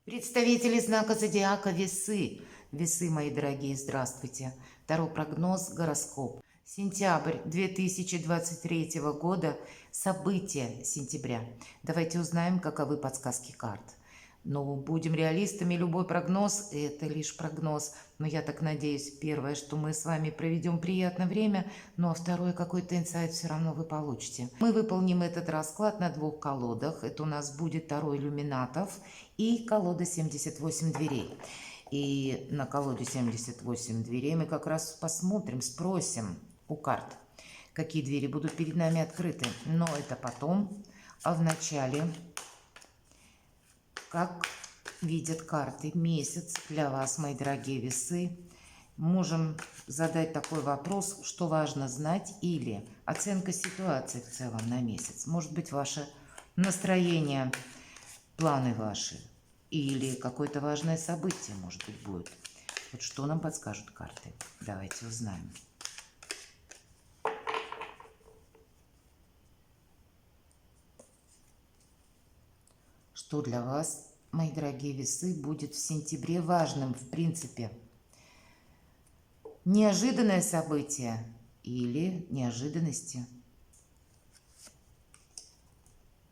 Представители знака зодиака Весы. Весы, мои дорогие, здравствуйте. Таро прогноз, гороскоп. Сентябрь 2023 года. События сентября. Давайте узнаем, каковы подсказки карт. Ну, будем реалистами, любой прогноз – это лишь прогноз. Но я так надеюсь, первое, что мы с вами проведем приятное время, ну а второе, какой-то инсайт все равно вы получите. Мы выполним этот расклад на двух колодах. Это у нас будет Таро иллюминатов и колода 78 дверей. И на колоде 78 дверей мы как раз посмотрим, спросим у карт, какие двери будут перед нами открыты. Но это потом, а в начале, как видят карты, месяц для вас, мои дорогие весы. Можем задать такой вопрос, что важно знать, или оценка ситуации в целом на месяц. Может быть, ваше настроение, планы ваши, или какое-то важное событие, может быть, будет. Вот что нам подскажут карты. Давайте узнаем. Что для вас, мои дорогие весы, будет в сентябре важным, в принципе? Неожиданное событие или неожиданности?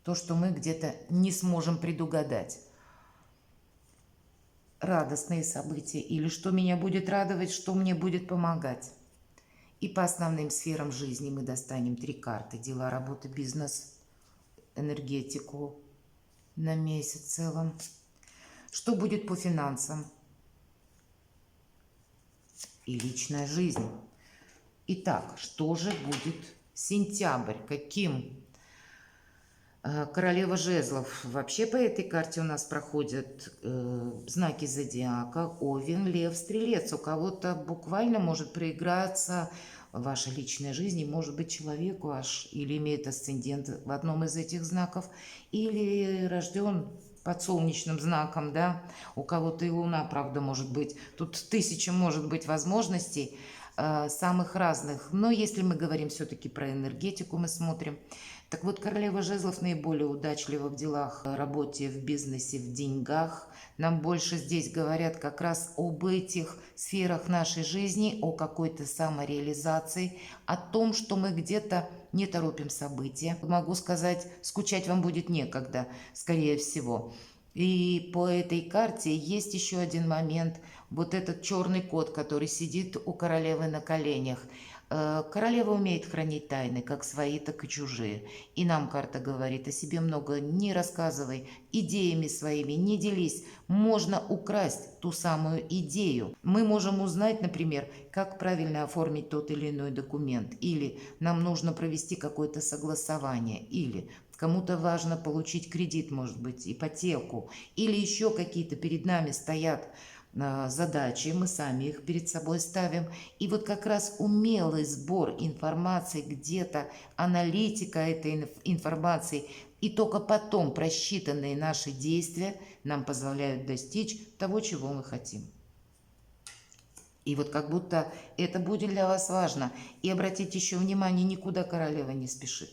То, что мы где-то не сможем предугадать. Радостные события или что меня будет радовать, что мне будет помогать. И по основным сферам жизни мы достанем 3 карты. Дела, работа, бизнес, энергетику на месяц в целом. Что будет по финансам и личная жизнь. Итак, что же будет сентябрь? Каким? Королева жезлов. Вообще по этой карте у нас проходят знаки зодиака: Овен, Лев, Стрелец. У кого-то буквально может проиграться ваша личная жизнь, и может быть человек ваш или имеет асцендент в одном из этих знаков, или рожден под солнечным знаком, да, у кого-то и луна, правда, может быть. Тут 1000 может быть возможностей, самых разных. Но если мы говорим все-таки про энергетику, мы смотрим. Так вот, королева жезлов наиболее удачлива в делах, работе, в бизнесе, в деньгах. Нам больше здесь говорят как раз об этих сферах нашей жизни, о какой-то самореализации, о том, что мы где-то не торопим события. Могу сказать, скучать вам будет некогда, скорее всего. И по этой карте есть еще один момент. Вот этот черный кот, который сидит у королевы на коленях. Королева умеет хранить тайны, как свои, так и чужие. И нам карта говорит: о себе много не рассказывай, идеями своими не делись. Можно украсть ту самую идею. Мы можем узнать, например, как правильно оформить тот или иной документ. Или нам нужно провести какое-то согласование. Или кому-то важно получить кредит, может быть, ипотеку. Или еще какие-то перед нами стоят задачи, мы сами их перед собой ставим. И вот как раз умелый сбор информации, где-то аналитика этой информации, и только потом просчитанные наши действия нам позволяют достичь того, чего мы хотим. И вот как будто это будет для вас важно. И обратите еще внимание, никуда королева не спешит.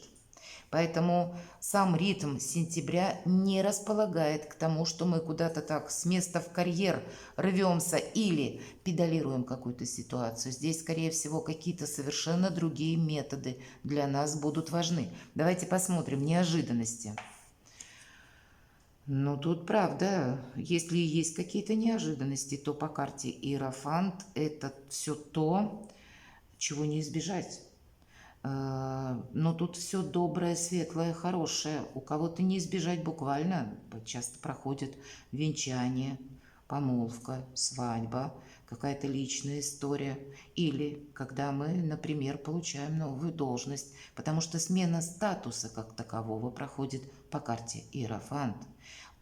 Поэтому сам ритм сентября не располагает к тому, что мы куда-то так с места в карьер рвемся или педалируем какую-то ситуацию. Здесь, скорее всего, какие-то совершенно другие методы для нас будут важны. Давайте посмотрим неожиданности. Ну, тут правда, если есть какие-то неожиданности, то по карте Иерофант это все то, чего не избежать. Но тут все доброе, светлое, хорошее. У кого-то не избежать буквально. Часто проходит венчание, помолвка, свадьба, какая-то личная история. Или когда мы, например, получаем новую должность. Потому что смена статуса как такового проходит по карте Иерофант.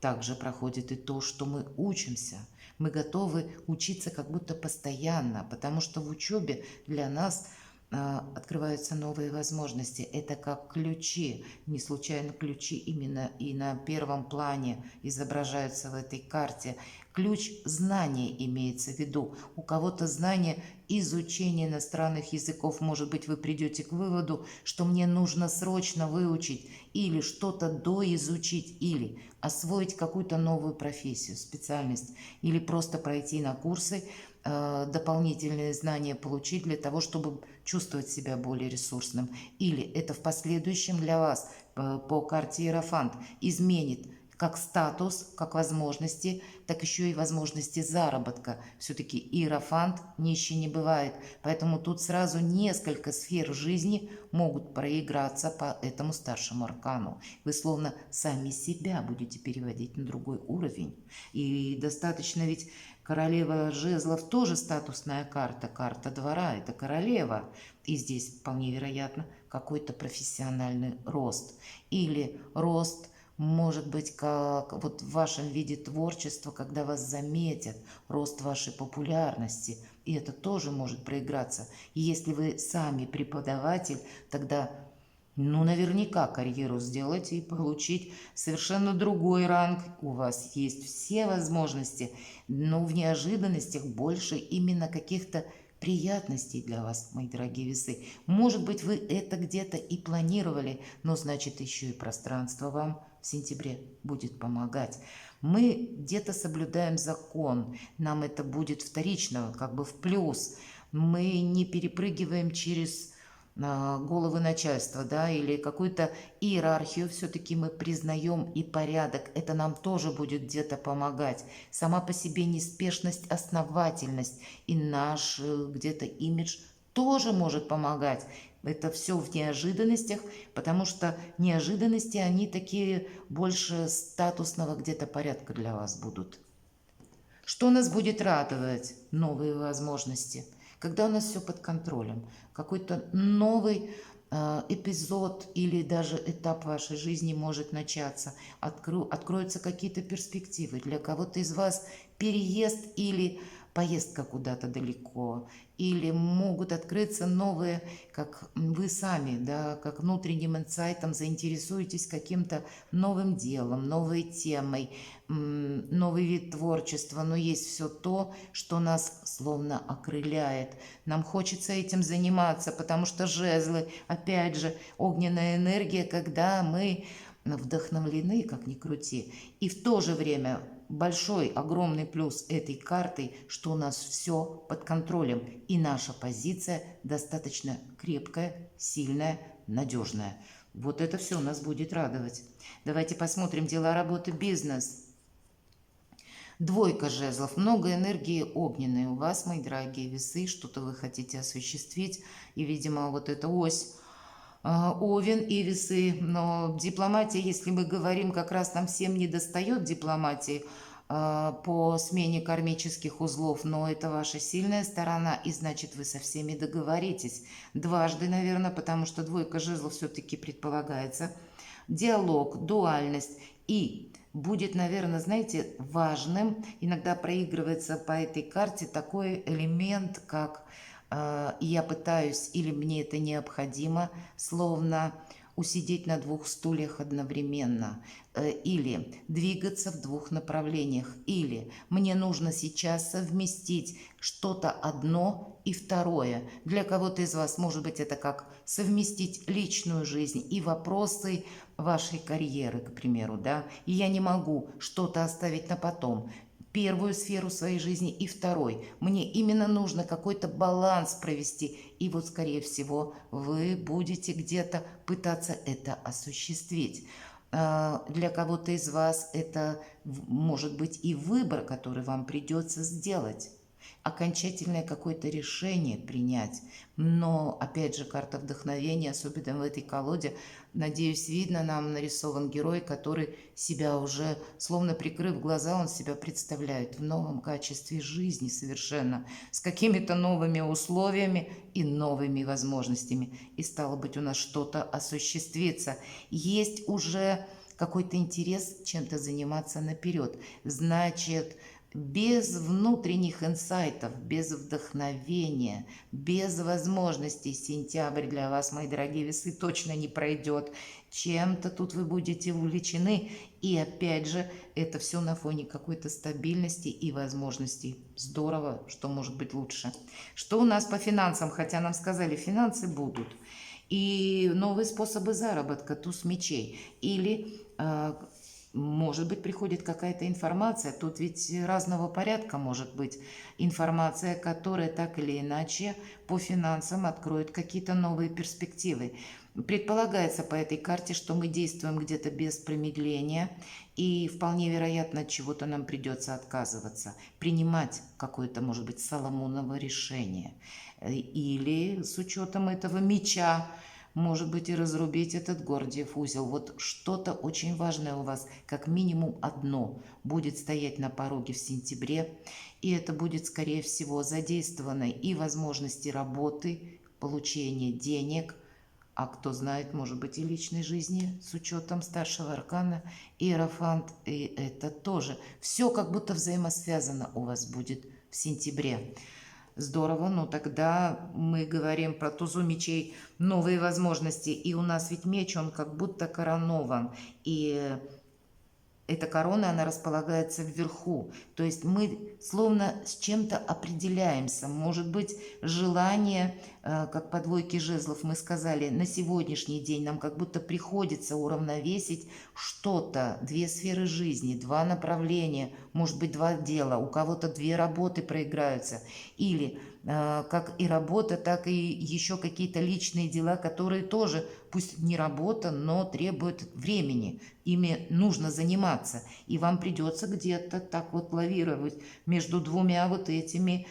Также проходит и то, что мы учимся. Мы готовы учиться как будто постоянно, потому что в учебе для нас открываются новые возможности. Это как ключи. Не случайно ключи именно и на первом плане изображаются в этой карте. Ключ знания имеется в виду. У кого-то знание изучения иностранных языков, может быть, вы придете к выводу, что мне нужно срочно выучить или что-то доизучить, или освоить какую-то новую профессию, специальность, или просто пройти на курсы, дополнительные знания получить для того, чтобы чувствовать себя более ресурсным. Или это в последующем для вас по карте Иерофант изменит как статус, как возможности, так еще и возможности заработка. Все-таки Иерофант нищий не бывает. Поэтому тут сразу несколько сфер жизни могут проиграться по этому старшему аркану. Вы словно сами себя будете переводить на другой уровень. И достаточно ведь королева жезлов тоже статусная карта. Карта двора – это королева. И здесь вполне вероятно какой-то профессиональный рост. Или рост – может быть, как вот в вашем виде творчества, когда вас заметят, рост вашей популярности, и это тоже может проиграться. И если вы сами преподаватель, тогда, ну, наверняка карьеру сделать и получить совершенно другой ранг. У вас есть все возможности, но в неожиданностях больше именно каких-то приятностей для вас, мои дорогие весы. Может быть, вы это где-то и планировали, но значит еще и пространство вам в сентябре будет помогать. Мы где-то соблюдаем закон, нам это будет вторично, как бы в плюс. Мы не перепрыгиваем через головы начальства, да, или какую-то иерархию все-таки мы признаем, и порядок, это нам тоже будет где-то помогать. Сама по себе неспешность, основательность и наш где-то имидж тоже может помогать. Это все в неожиданностях, потому что неожиданности, они такие больше статусного где-то порядка для вас будут. Что нас будет радовать? Новые возможности. Когда у нас все под контролем, какой-то новый эпизод или даже этап вашей жизни может начаться, откроются какие-то перспективы. Для кого-то из вас переезд или поездка куда-то далеко, или могут открыться новые, как вы сами, да, как внутренним инсайтом заинтересуетесь каким-то новым делом, новой темой, новый вид творчества, но есть все то, что нас словно окрыляет. Нам хочется этим заниматься, потому что жезлы, опять же, огненная энергия, когда мы вдохновлены, как ни крути, и в то же время большой, огромный плюс этой карты, что у нас все под контролем, и наша позиция достаточно крепкая, сильная, надежная. Вот это все нас будет радовать. Давайте посмотрим дела, работы, бизнес. Двойка жезлов, много энергии огненной у вас, мои дорогие весы, что-то вы хотите осуществить, и, видимо, вот эта ось Овен и весы, но дипломатия, если мы говорим, как раз нам всем не достает дипломатии по смене кармических узлов, но это ваша сильная сторона, и значит вы со всеми договоритесь. Дважды, наверное, потому что двойка жезлов все-таки предполагается. Диалог, дуальность, и будет, наверное, знаете, важным, иногда проигрывается по этой карте такой элемент, как я пытаюсь, или мне это необходимо, словно усидеть на двух стульях одновременно, или двигаться в двух направлениях, или мне нужно сейчас совместить что-то одно и второе. Для кого-то из вас, может быть, это как совместить личную жизнь и вопросы вашей карьеры, к примеру, да, и я не могу что-то оставить на потом, первую сферу своей жизни и второй. Мне именно нужно какой-то баланс провести. И вот, скорее всего, вы будете где-то пытаться это осуществить. Для кого-то из вас это может быть и выбор, который вам придется сделать. Окончательное какое-то решение принять. Но, опять же, карта вдохновения, особенно в этой колоде, надеюсь, видно, нам нарисован герой, который себя уже, словно прикрыв глаза, он себя представляет в новом качестве жизни совершенно, с какими-то новыми условиями и новыми возможностями. И стало быть, у нас что-то осуществится. Есть уже какой-то интерес чем-то заниматься наперед. Значит, без внутренних инсайтов, без вдохновения, без возможностей сентябрь для вас, мои дорогие весы, точно не пройдет. Чем-то тут вы будете увлечены. И опять же, это все на фоне какой-то стабильности и возможностей. Здорово, что может быть лучше. Что у нас по финансам? Хотя нам сказали, финансы будут. И новые способы заработка, туз мечей. Или может быть, приходит какая-то информация. Тут ведь разного порядка может быть информация, которая так или иначе по финансам откроет какие-то новые перспективы. Предполагается по этой карте, что мы действуем где-то без промедления, и вполне вероятно, от чего-то нам придется отказываться, принимать какое-то, может быть, Соломоново решение. Или с учетом этого меча, может быть, и разрубить этот Гордиев узел. Вот что-то очень важное у вас, как минимум одно, будет стоять на пороге в сентябре. И это будет, скорее всего, задействовано и возможности работы, получения денег, а кто знает, может быть, и личной жизни, с учетом старшего аркана, Иерофант, и это тоже. Все как будто взаимосвязано у вас будет в сентябре. Здорово, ну тогда мы говорим про тузу мечей, новые возможности. И у нас ведь меч, он как будто коронован. И эта корона, она располагается вверху. То есть мы словно с чем-то определяемся. Может быть, желание, как по двойке жезлов мы сказали, на сегодняшний день нам как будто приходится уравновесить что-то. Две сферы жизни, два направления, может быть, два дела. У кого-то две работы проиграются. Или как и работа, так и еще какие-то личные дела, которые тоже, пусть не работа, но требуют времени. Ими нужно заниматься. И вам придется где-то так вот лавировать между двумя вот этими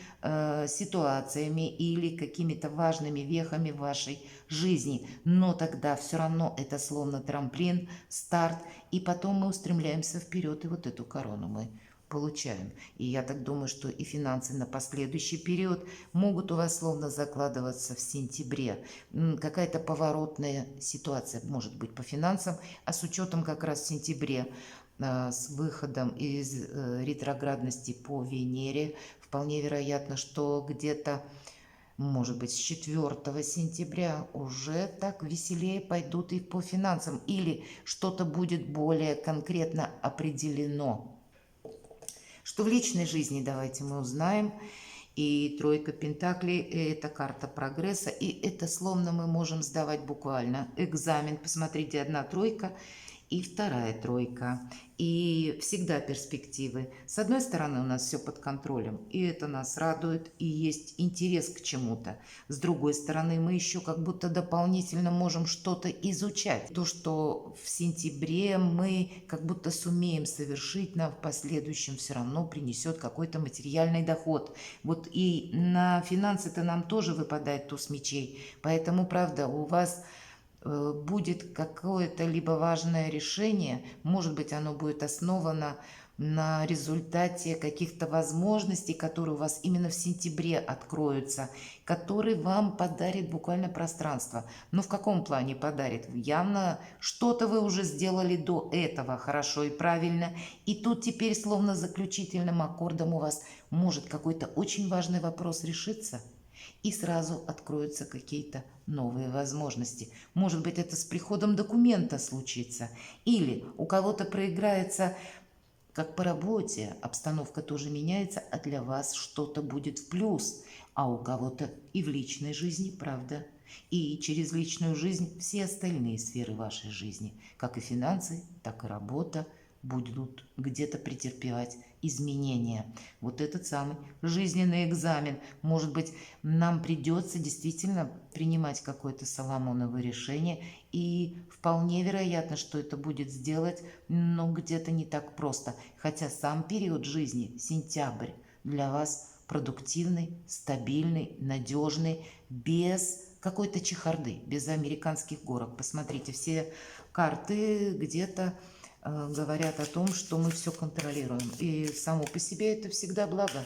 ситуациями или какими-то важными вехами в вашей жизни. Но тогда все равно это словно трамплин, старт. И потом мы устремляемся вперед, и вот эту корону мы получаем. И я так думаю, что и финансы на последующий период могут у вас словно закладываться в сентябре. Какая-то поворотная ситуация может быть по финансам, а с учетом как раз в сентябре с выходом из ретроградности по Венере, вполне вероятно, что где-то, может быть, с 4 сентября уже так веселее пойдут и по финансам. Или что-то будет более конкретно определено. Что в личной жизни, давайте мы узнаем. И тройка пентаклей – это карта прогресса. И это словно мы можем сдавать буквально экзамен. Посмотрите, одна тройка и вторая тройка. И всегда перспективы. С одной стороны, у нас все под контролем, и это нас радует, и есть интерес к чему-то. С другой стороны, мы еще как будто дополнительно можем что-то изучать. То, что в сентябре мы как будто сумеем совершить, нам в последующем все равно принесет какой-то материальный доход. Вот и на финансы-то нам тоже выпадает туз мечей. Поэтому, правда, у вас будет какое-то либо важное решение, может быть, оно будет основано на результате каких-то возможностей, которые у вас именно в сентябре откроются, который вам подарит буквально пространство. Но в каком плане подарит? Явно что-то вы уже сделали до этого хорошо и правильно, и тут теперь словно заключительным аккордом у вас может какой-то очень важный вопрос решиться, и сразу откроются какие-то новые возможности. Может быть, это с приходом документа случится. Или у кого-то проиграется, как по работе, обстановка тоже меняется, а для вас что-то будет в плюс. А у кого-то и в личной жизни, правда. И через личную жизнь все остальные сферы вашей жизни, как и финансы, так и работа, будут где-то претерпевать изменения. Вот этот самый жизненный экзамен. Может быть, нам придется действительно принимать какое-то Соломоново решение, и вполне вероятно, что это будет сделать, но где-то не так просто. Хотя сам период жизни, сентябрь, для вас продуктивный, стабильный, надежный, без какой-то чехарды, без американских горок. Посмотрите, все карты где-то говорят о том, что мы все контролируем. И само по себе это всегда благо.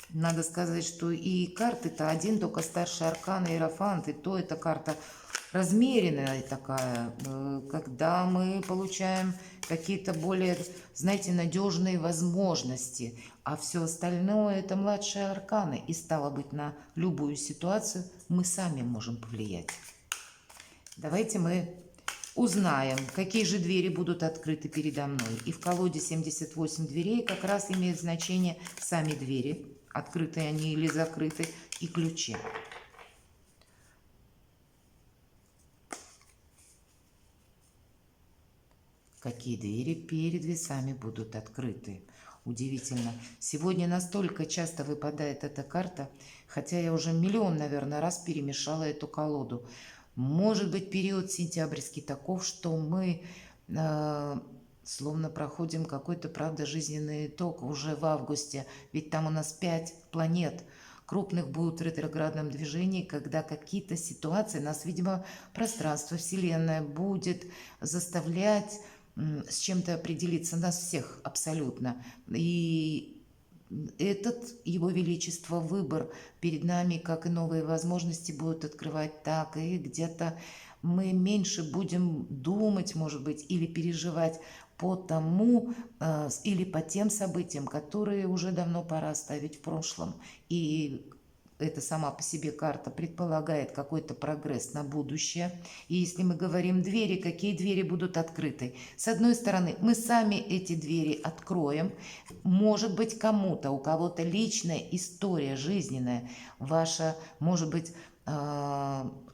Надо сказать, что и карты-то один, только старший аркан и Иерофант, и то эта карта размеренная такая, когда мы получаем какие-то более, знаете, надежные возможности. А все остальное это младшие арканы. И стало быть, на любую ситуацию мы сами можем повлиять. Давайте мы узнаем, какие же двери будут открыты передо мной. И в колоде 78 дверей как раз имеют значение сами двери, открыты они или закрыты, и ключи. Какие двери перед весами будут открыты? Удивительно. Сегодня настолько часто выпадает эта карта, хотя я уже миллион, наверное, раз перемешала эту колоду. Может быть, период сентябрьский таков, что мы словно проходим какой-то, правда, жизненный итог уже в августе. Ведь там у нас 5 планет крупных будут в ретроградном движении, когда какие-то ситуации нас, видимо, пространство, Вселенная будет заставлять с чем-то определиться, нас всех абсолютно. И этот Его Величество выбор перед нами, как и новые возможности будут открывать, так и где-то мы меньше будем думать, может быть, или переживать по тому или по тем событиям, которые уже давно пора оставить в прошлом. И это сама по себе карта предполагает какой-то прогресс на будущее. И если мы говорим двери, какие двери будут открыты? С одной стороны, мы сами эти двери откроем. Может быть, кому-то, у кого-то личная история жизненная, ваша, может быть,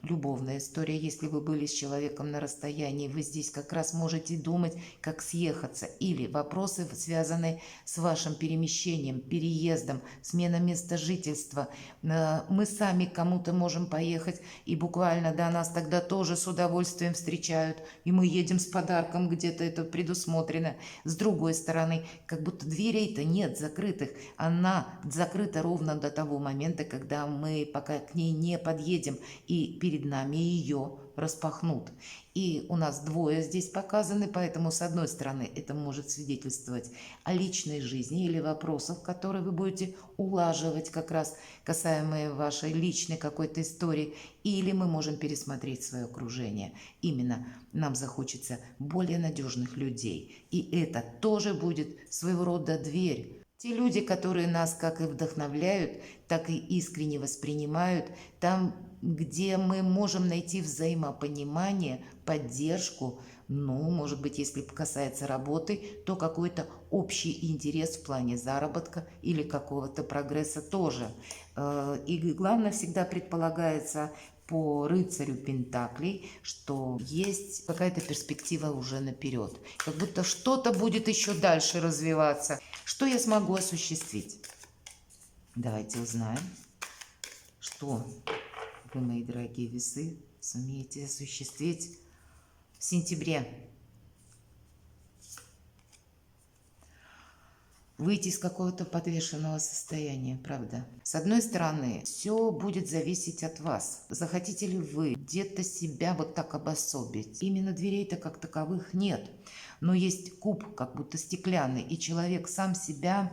любовная история, если вы были с человеком на расстоянии, вы здесь как раз можете думать, как съехаться, или вопросы, связанные с вашим перемещением, переездом, сменой места жительства. Мы сами кому-то можем поехать, и буквально, да, нас тогда тоже с удовольствием встречают, и мы едем с подарком, где-то это предусмотрено. С другой стороны, как будто дверей-то нет закрытых, она закрыта ровно до того момента, когда мы пока к ней не подъедем, и перед нами ее распахнут. И у нас двое здесь показаны, поэтому, с одной стороны, это может свидетельствовать о личной жизни или вопросах, которые вы будете улаживать, как раз касаемые вашей личной какой-то истории, или мы можем пересмотреть свое окружение. Именно нам захочется более надежных людей, и это тоже будет своего рода дверь. Те люди, которые нас как и вдохновляют, так и искренне воспринимают, там, где мы можем найти взаимопонимание, поддержку, ну, может быть, если касается работы, то какой-то общий интерес в плане заработка или какого-то прогресса тоже. И главное, всегда предполагается по рыцарю Пентаклей, что есть какая-то перспектива уже наперед. Как будто что-то будет еще дальше развиваться. Что я смогу осуществить? Давайте узнаем, что вы, мои дорогие весы, сумеете осуществить в сентябре. Выйти из какого-то подвешенного состояния, правда. С одной стороны, все будет зависеть от вас. Захотите ли вы где-то себя вот так обособить? Именно дверей-то как таковых нет. Но есть куб, как будто стеклянный, и человек сам себя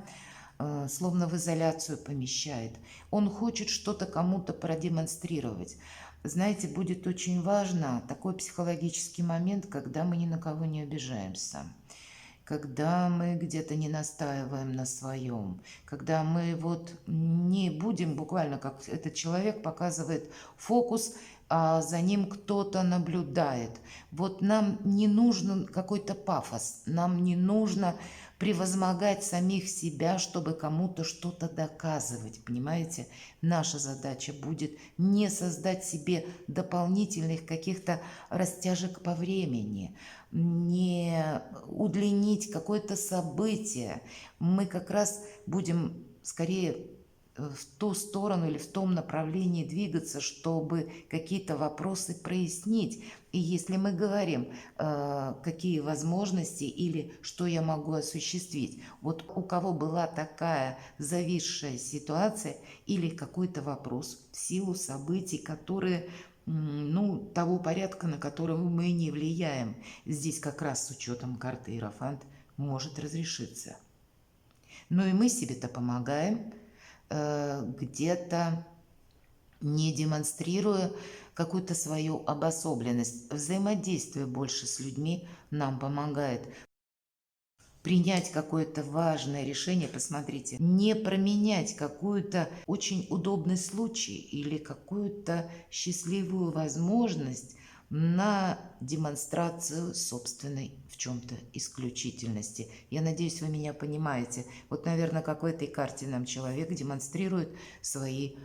словно в изоляцию помещает. Он хочет что-то кому-то продемонстрировать. Знаете, будет очень важно такой психологический момент, когда мы ни на кого не обижаемся, когда мы где-то не настаиваем на своем, когда мы вот не будем буквально, как этот человек показывает фокус, а за ним кто-то наблюдает. Вот нам не нужен какой-то пафос, нам не нужно превозмогать самих себя, чтобы кому-то что-то доказывать, понимаете? Наша задача будет не создать себе дополнительных каких-то растяжек по времени, не удлинить какое-то событие. Мы как раз будем скорее в ту сторону или в том направлении двигаться, чтобы какие-то вопросы прояснить. И если мы говорим, какие возможности или что я могу осуществить, вот у кого была такая зависшая ситуация или какой-то вопрос в силу событий, которые, ну, того порядка, на который мы не влияем, здесь как раз с учетом карты Иерофант может разрешиться. Ну и мы себе-то помогаем, где-то не демонстрируя какую-то свою обособленность. Взаимодействие больше с людьми нам помогает. принять какое-то важное решение, посмотрите, не променять какую-то очень удобный случай или какую-то счастливую возможность на демонстрацию собственной в чем-то исключительности. Я надеюсь, вы меня понимаете. Вот, наверное, как в этой карте нам человек демонстрирует свои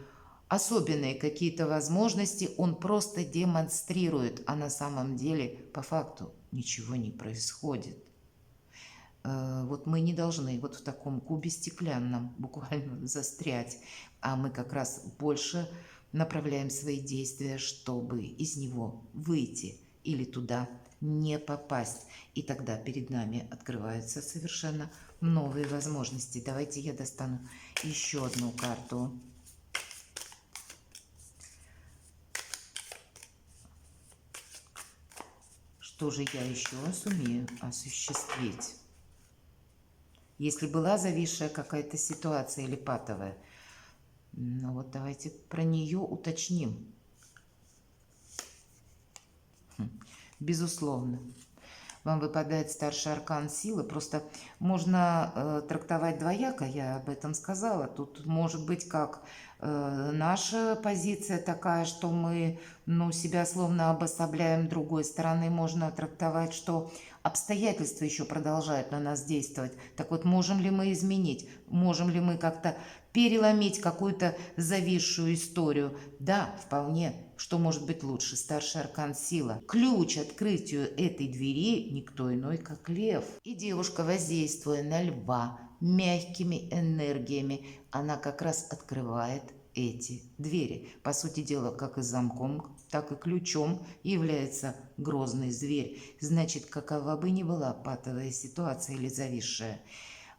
особенные какие-то возможности, он просто демонстрирует, а на самом деле по факту ничего не происходит. Вот мы не должны вот в таком кубе стеклянном буквально застрять, а мы как раз больше направляем свои действия, чтобы из него выйти или туда не попасть. И тогда перед нами открываются совершенно новые возможности. Давайте я достану еще одну карту. Что же я еще сумею осуществить? Если была зависшая какая-то ситуация или патовая, ну вот давайте про нее уточним. Безусловно, вам выпадает старший аркан силы. Просто можно трактовать двояко, я об этом сказала. Тут может быть как наша позиция такая, что мы себя словно обособляем, другой стороны можно трактовать, что обстоятельства еще продолжают на нас действовать. Так вот, можем ли мы изменить? Можем ли мы как-то переломить какую-то зависшую историю? Да, вполне. Что может быть лучше? Старший аркан сила. Ключ открытию этой двери никто иной, как лев. И девушка, воздействуя на льва мягкими энергиями, она как раз открывает эти двери. По сути дела, как и замком, так и ключом является грозный зверь. Значит, какова бы ни была патовая ситуация или зависшая,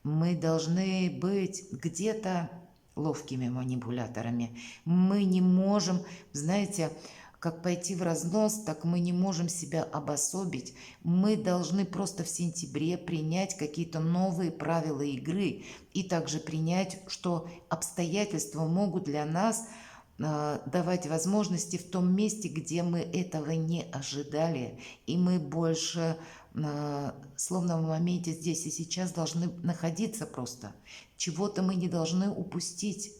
мы должны быть где-то ловкими манипуляторами. Мы не можем, знаете, как пойти в разнос, так мы не можем себя обособить. Мы должны просто в сентябре принять какие-то новые правила игры и также принять, что обстоятельства могут для нас давать возможности в том месте, где мы этого не ожидали. И мы больше словно в моменте здесь и сейчас должны находиться просто. Чего-то мы не должны упустить.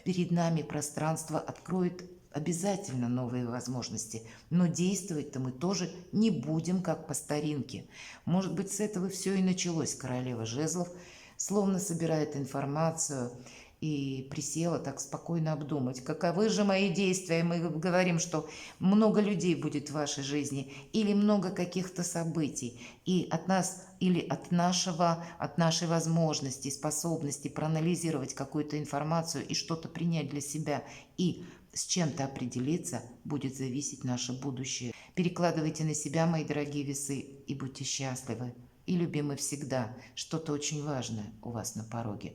Перед нами пространство откроет обязательно новые возможности, но действовать-то мы тоже не будем, как по старинке. Может быть, с этого все и началось. Королева жезлов словно собирает информацию и присела так спокойно обдумать, каковы же мои действия. Мы говорим, что много людей будет в вашей жизни или много каких-то событий, и от нас или от нашей возможности, способности проанализировать какую-то информацию и что-то принять для себя и с чем-то определиться, будет зависеть наше будущее. Перекладывайте на себя, мои дорогие весы, и будьте счастливы и любимы всегда. Что-то очень важное у вас на пороге.